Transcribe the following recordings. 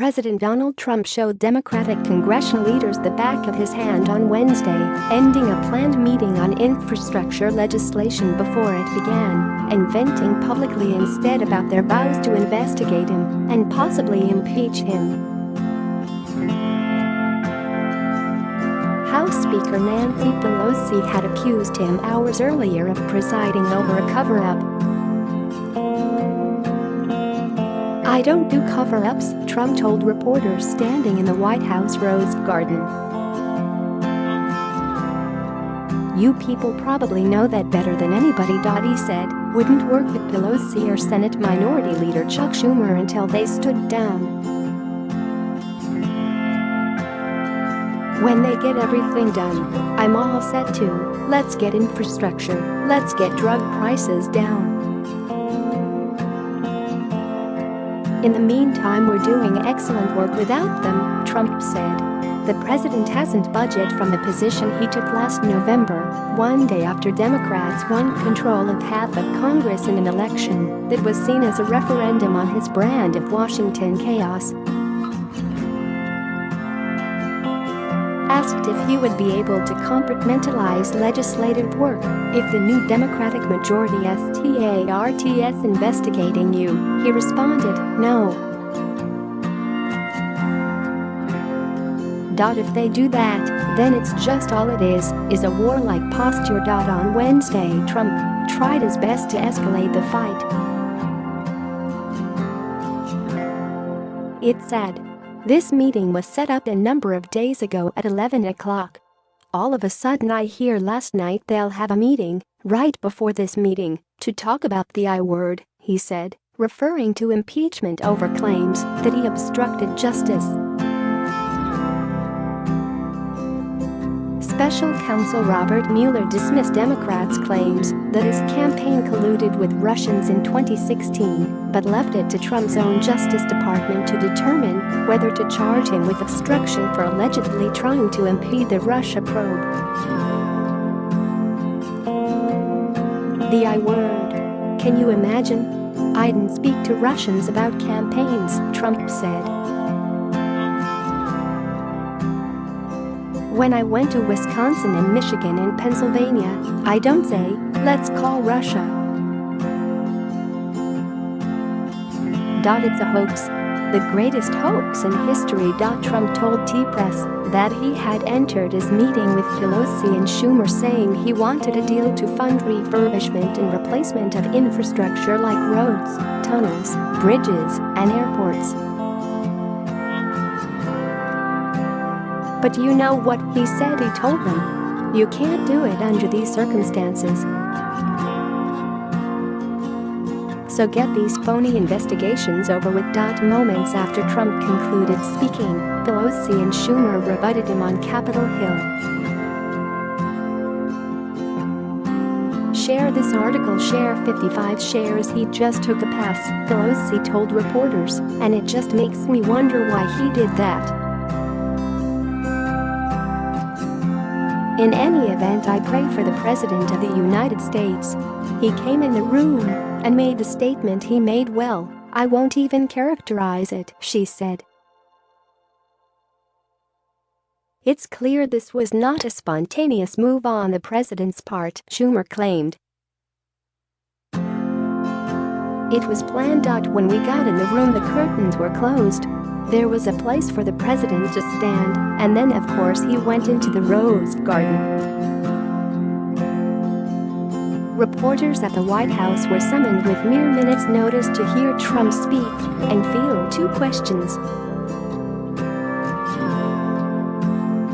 President Donald Trump showed Democratic congressional leaders the back of his hand on Wednesday, ending a planned meeting on infrastructure legislation before it began, and venting publicly instead about their vows to investigate him and possibly impeach him. House Speaker Nancy Pelosi had accused him hours earlier of presiding over a cover-up. "I don't do cover-ups," Trump told reporters standing in the White House Rose Garden. "You people probably know that better than anybody," he said, wouldn't work with Pelosi or Senate Minority Leader Chuck Schumer until they stood down. "When they get everything done, I'm all set too. Let's get infrastructure, let's get drug prices down. In the meantime, we're doing excellent work without them," Trump said. The president hasn't budged from the position he took last November, one day after Democrats won control of half of Congress in an election that was seen as a referendum on his brand of Washington chaos. Asked if he would be able to compartmentalize legislative work if the new Democratic majority starts investigating you, he responded, "No. If they do that, then it's just all it is a warlike posture." On Wednesday, Trump tried his best to escalate the fight. It said, "This meeting was set up a number of days ago at 11 o'clock. All of a sudden I hear last night they'll have a meeting, right before this meeting, to talk about the I word," he said, referring to impeachment over claims that he obstructed justice. Special counsel Robert Mueller dismissed Democrats' claims that his campaign colluded with Russians in 2016, but left it to Trump's own Justice Department to determine whether to charge him with obstruction for allegedly trying to impede the Russia probe. "The I word. Can you imagine? I didn't speak to Russians about campaigns," Trump said. "When I went to Wisconsin and Michigan and Pennsylvania, I don't say, 'Let's call Russia.' It's a hoax. The greatest hoax in history." Trump told T-Press that he had entered his meeting with Pelosi and Schumer saying he wanted a deal to fund refurbishment and replacement of infrastructure like roads, tunnels, bridges, and airports. "But you know what he said?" he told them. "You can't do it under these circumstances. So get these phony investigations over with." Moments after Trump concluded speaking, Pelosi and Schumer rebutted him on Capitol Hill. "Share this article, share 55 shares. He just took a pass," Pelosi told reporters, "and it just makes me wonder why he did that. In any event, I pray for the President of the United States. He came in the room and made the statement he made well. I won't even characterize it," she said. "It's clear this was not a spontaneous move on the president's part," Schumer claimed. "It was planned. When we got in the room, the curtains were closed. There was a place for the president to stand, and then of course he went into the Rose Garden." Reporters at the White House were summoned with mere minutes' notice to hear Trump speak and field 2 questions.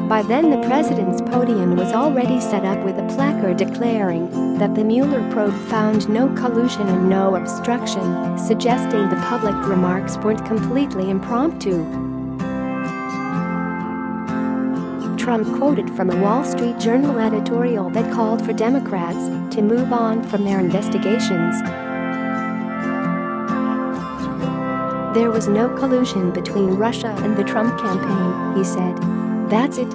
By then, the president's podium was already set up with a placard declaring that the Mueller probe found no collusion and no obstruction, suggesting the public remarks weren't completely impromptu. Trump quoted from a Wall Street Journal editorial that called for Democrats to move on from their investigations. "There was no collusion between Russia and the Trump campaign," he said. "That's it.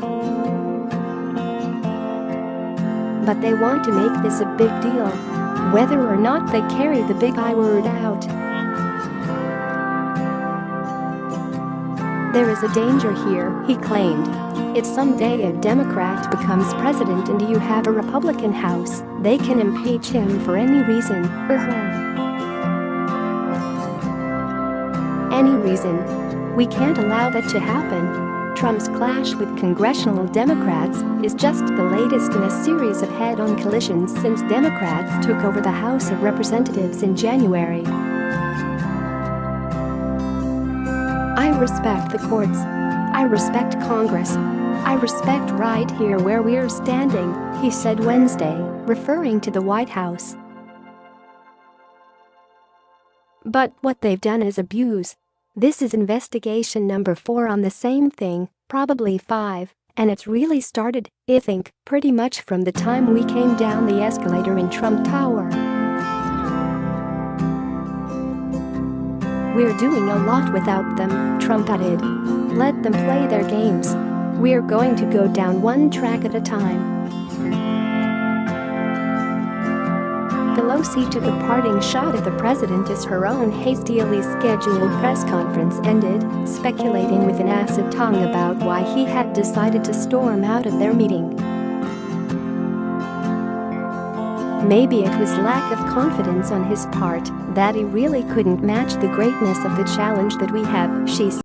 But they want to make this a big deal, whether or not they carry the big I word out." "There is a danger here," he claimed. "If someday a Democrat becomes president and you have a Republican House, they can impeach him for any reason, or her. Any reason. We can't allow that to happen." Trump's clash with congressional Democrats is just the latest in a series of head-on collisions since Democrats took over the House of Representatives in January. "I respect the courts. I respect Congress. I respect right here where we're standing," he said Wednesday, referring to the White House. "But what they've done is abuse. This is investigation number 4 on the same thing, probably 5, and it's really started, I think, pretty much from the time we came down the escalator in Trump Tower. We're doing a lot without them," Trump added. "Let them play their games. We're going to go down one track at a time." Pelosi took a parting shot at the president as her own hastily scheduled press conference ended, speculating with an acid tongue about why he had decided to storm out of their meeting. "Maybe it was lack of confidence on his part, that he really couldn't match the greatness of the challenge that we have," she said.